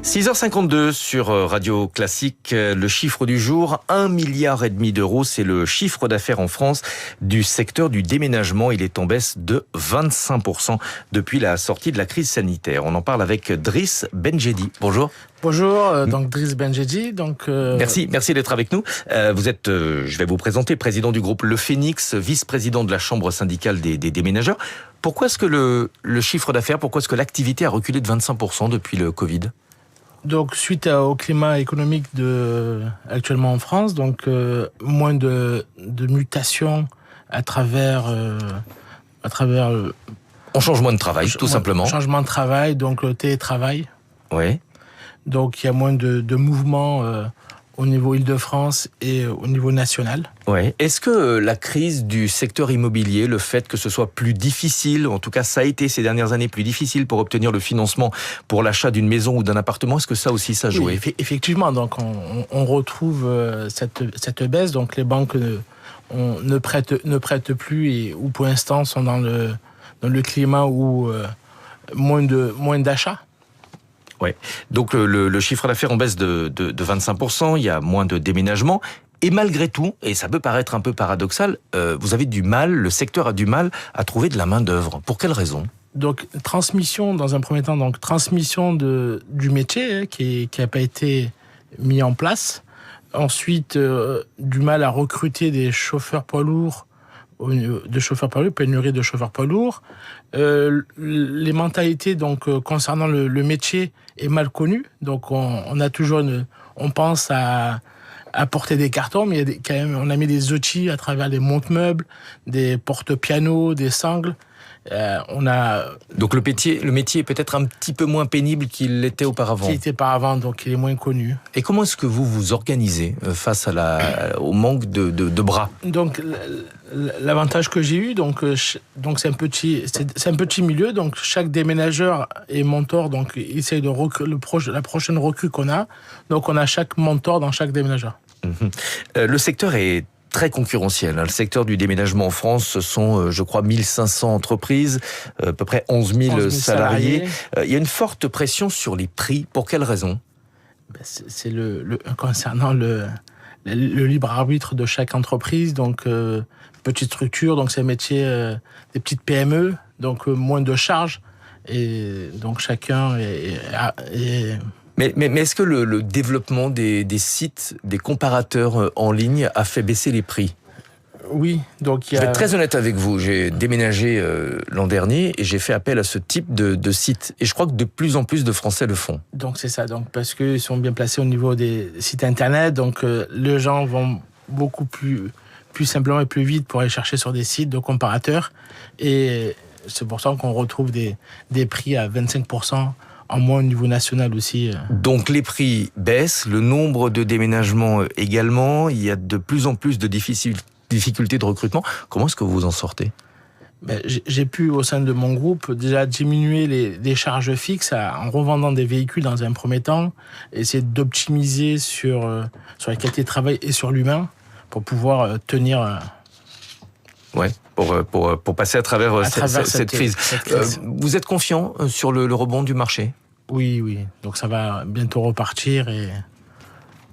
6h52 sur Radio Classique. Le chiffre du jour, 1,5 milliard d'euros. C'est le chiffre d'affaires en France du secteur du déménagement. Il est en baisse de 25% depuis la sortie de la crise sanitaire. On en parle avec Driss Benjedi. Bonjour. Bonjour, donc Driss Benjedi. Merci d'être avec nous. Vous êtes, je vais vous présenter, président du groupe Le Phénix, vice-président de la Chambre syndicale des déménageurs. Pourquoi est-ce que le chiffre d'affaires, pourquoi est-ce que l'activité a reculé de 25% depuis le Covid ? Donc, suite au climat économique actuellement en France, moins de mutations à travers on change moins de travail, tout simplement. Changement de travail, donc le télétravail. Oui. Donc, il y a moins de mouvements au niveau Île-de-France et au niveau national. Ouais. Est-ce que la crise du secteur immobilier, le fait que ce soit plus difficile, en tout cas ça a été ces dernières années plus difficile pour obtenir le financement pour l'achat d'une maison ou d'un appartement, est-ce que ça aussi ça a joué ? Oui, effectivement, donc on retrouve cette baisse, donc les banques ne prêtent plus ou pour l'instant sont dans le climat où moins d'achats. Ouais. Donc le chiffre d'affaires en baisse de 25%, il y a moins de déménagements. Et malgré tout, et ça peut paraître un peu paradoxal, vous avez du mal, le secteur a du mal à trouver de la main-d'œuvre. Pour quelle raison ? Donc, dans un premier temps, transmission du métier qui n'a pas été mis en place. Ensuite, du mal à recruter des chauffeurs poids lourds, pénurie de chauffeurs poids lourds. Les mentalités concernant le métier est mal connues. Donc on a toujours on pense à porter des cartons, mais on a mis des outils à travers des monte-meubles, des porte-pianos, des sangles. Donc le métier est peut-être un petit peu moins pénible qu'il l'était auparavant. Donc il est moins connu. Et comment est-ce que vous vous organisez face au manque de bras ? Donc l'avantage que j'ai eu, c'est un petit milieu. Donc chaque déménageur est mentor. Donc il essaye la prochaine recrue qu'on a. Donc on a chaque mentor dans chaque déménageur. Le secteur est très concurrentiel. Le secteur du déménagement en France, ce sont, je crois, 1500 entreprises, à peu près 11 000 salariés. Il y a une forte pression sur les prix. Pour quelle raison ? C'est concernant le libre arbitre de chaque entreprise. Donc, petite structure, donc c'est un métier des petites PME, donc moins de charges. Et donc, chacun est Mais est-ce que le développement des sites, des comparateurs en ligne a fait baisser les prix ? Oui, donc Je vais être très honnête avec vous. J'ai déménagé l'an dernier et j'ai fait appel à ce type de site. Et je crois que de plus en plus de Français le font. Donc c'est ça, parce qu'ils sont bien placés au niveau des sites internet. Donc les gens vont beaucoup plus simplement et plus vite pour aller chercher sur des sites de comparateurs. Et c'est pour ça qu'on retrouve des prix à 25%. En moins au niveau national aussi. Donc les prix baissent, le nombre de déménagements également, il y a de plus en plus de difficultés de recrutement. Comment est-ce que vous en sortez ? J'ai pu, au sein de mon groupe, déjà diminuer les charges fixes en revendant des véhicules dans un premier temps, essayer d'optimiser sur la qualité de travail et sur l'humain pour pouvoir tenir... Ouais, pour passer à travers cette crise. Vous êtes confiant sur le rebond du marché ? Oui. Donc ça va bientôt repartir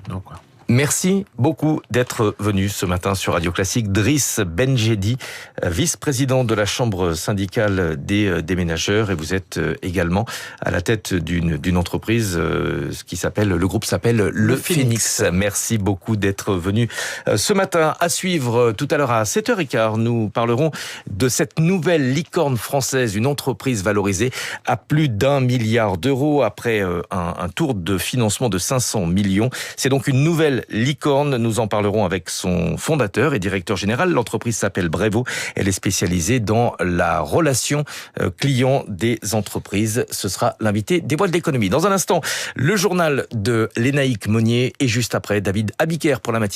donc voilà. Merci beaucoup d'être venu ce matin sur Radio Classique. Driss Benjedi, vice-président de la Chambre syndicale des déménageurs, et vous êtes également à la tête d'une entreprise le groupe s'appelle Le Phénix. Merci beaucoup d'être venu ce matin. À suivre tout à l'heure à 7h15, nous parlerons de cette nouvelle licorne française, une entreprise valorisée à plus d'1 milliard d'euros après un tour de financement de 500 millions. C'est donc une nouvelle licorne. Nous en parlerons avec son fondateur et directeur général. L'entreprise s'appelle Brevo. Elle est spécialisée dans la relation client des entreprises. Ce sera l'invité des Voix de l'économie. Dans un instant, le journal de Lénaïque Monnier et juste après, David Abiker pour la matinée.